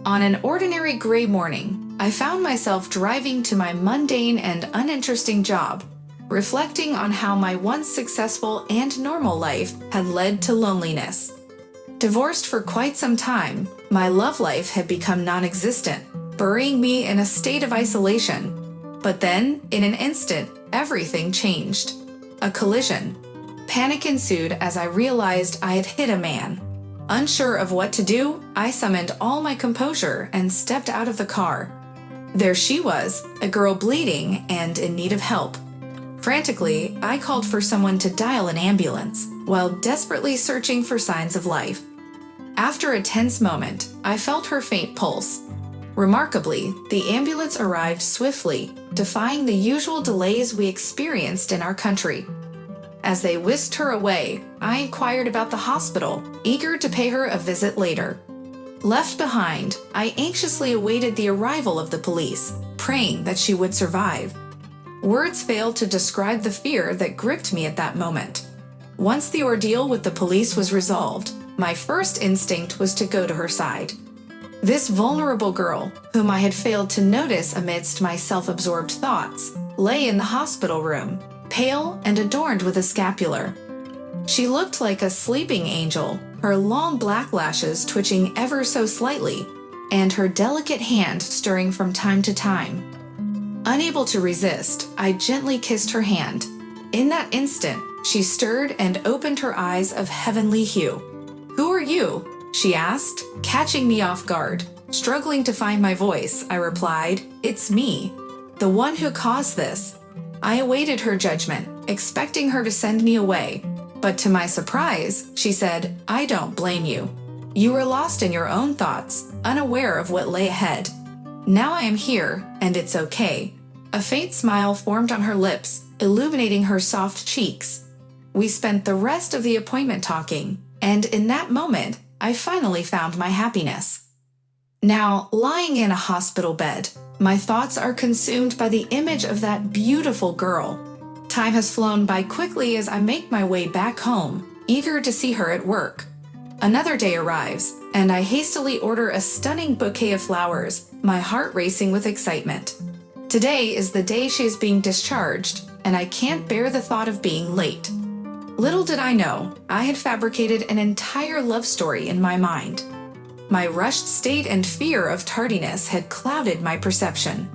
On an ordinary gray morning, I found myself driving to my mundane and uninteresting job, reflecting on how my once successful and normal life had led to loneliness. Divorced for quite some time, my love life had become non-existent, burying me in a state of isolation. But then, in an instant, everything changed. A collision. Panic ensued as I realized I had hit a man. Unsure of what to do, I summoned all my composure and stepped out of the car. There she was, a girl bleeding and in need of help. Frantically, I called for someone to dial an ambulance, while desperately searching for signs of life. After a tense moment, I felt her faint pulse. Remarkably, the ambulance arrived swiftly, defying the usual delays we experienced in our country. As they whisked her away, I inquired about the hospital, eager to pay her a visit later. Left behind, I anxiously awaited the arrival of the police, praying that she would survive. Words failed to describe the fear that gripped me at that moment. Once the ordeal with the police was resolved, my first instinct was to go to her side. This vulnerable girl, whom I had failed to notice amidst my self-absorbed thoughts, lay in the hospital room, pale and adorned with a scapular. She looked like a sleeping angel, her long black lashes twitching ever so slightly, and her delicate hand stirring from time to time. Unable to resist, I gently kissed her hand. In that instant, she stirred and opened her eyes of heavenly hue. "Who are you?" she asked, catching me off guard. Struggling to find my voice, I replied, "It's me, the one who caused this." I awaited her judgment, expecting her to send me away. But to my surprise, she said, "I don't blame you. You were lost in your own thoughts, unaware of what lay ahead. Now I am here, and it's okay." A faint smile formed on her lips, illuminating her soft cheeks. We spent the rest of the appointment talking, and in that moment, I finally found my happiness. Now, lying in a hospital bed, my thoughts are consumed by the image of that beautiful girl. Time has flown by quickly as I make my way back home, eager to see her at work. Another day arrives, and I hastily order a stunning bouquet of flowers, my heart racing with excitement. Today is the day she is being discharged, and I can't bear the thought of being late. Little did I know, I had fabricated an entire love story in my mind. My rushed state and fear of tardiness had clouded my perception.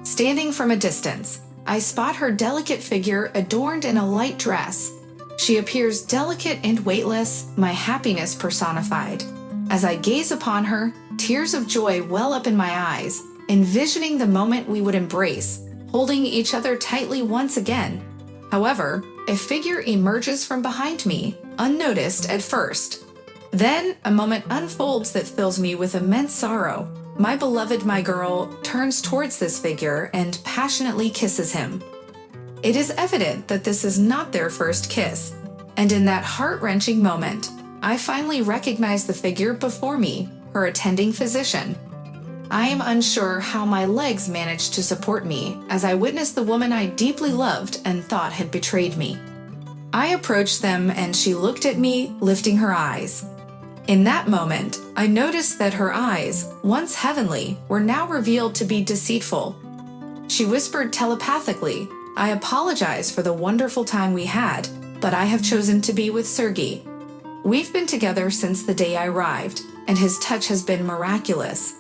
Standing from a distance, I spot her delicate figure adorned in a light dress. She appears delicate and weightless, my happiness personified. As I gaze upon her, tears of joy well up in my eyes, envisioning the moment we would embrace, holding each other tightly once again. However, a figure emerges from behind me, unnoticed at first. Then, a moment unfolds that fills me with immense sorrow. My beloved, my girl, turns towards this figure and passionately kisses him. It is evident that this is not their first kiss, and in that heart-wrenching moment, I finally recognize the figure before me, her attending physician. I am unsure how my legs managed to support me as I witnessed the woman I deeply loved and thought had betrayed me. I approached them and she looked at me, lifting her eyes. In that moment, I noticed that her eyes, once heavenly, were now revealed to be deceitful. She whispered telepathically, "I apologize for the wonderful time we had, but I have chosen to be with Sergei. We've been together since the day I arrived, and his touch has been miraculous."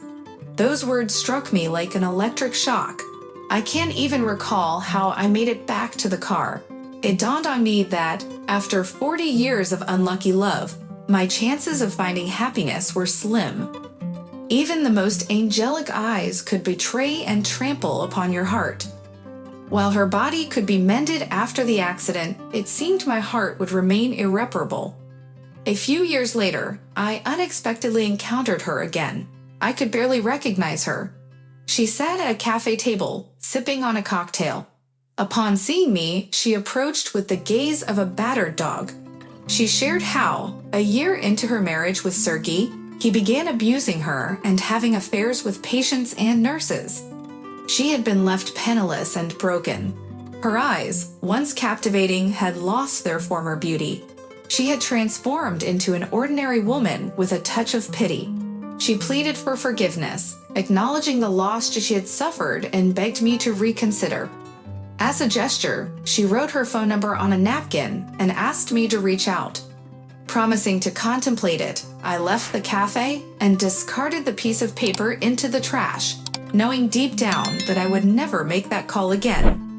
Those words struck me like an electric shock. I can't even recall how I made it back to the car. It dawned on me that, after 40 years of unlucky love, my chances of finding happiness were slim. Even the most angelic eyes could betray and trample upon your heart. While her body could be mended after the accident, it seemed my heart would remain irreparable. A few years later, I unexpectedly encountered her again. I could barely recognize her. She sat at a cafe table, sipping on a cocktail. Upon seeing me, she approached with the gaze of a battered dog. She shared how, a year into her marriage with Sergei, he began abusing her and having affairs with patients and nurses. She had been left penniless and broken. Her eyes, once captivating, had lost their former beauty. She had transformed into an ordinary woman with a touch of pity. She pleaded for forgiveness, acknowledging the loss she had suffered, and begged me to reconsider. As a gesture, she wrote her phone number on a napkin and asked me to reach out. Promising to contemplate it, I left the cafe and discarded the piece of paper into the trash, knowing deep down that I would never make that call again.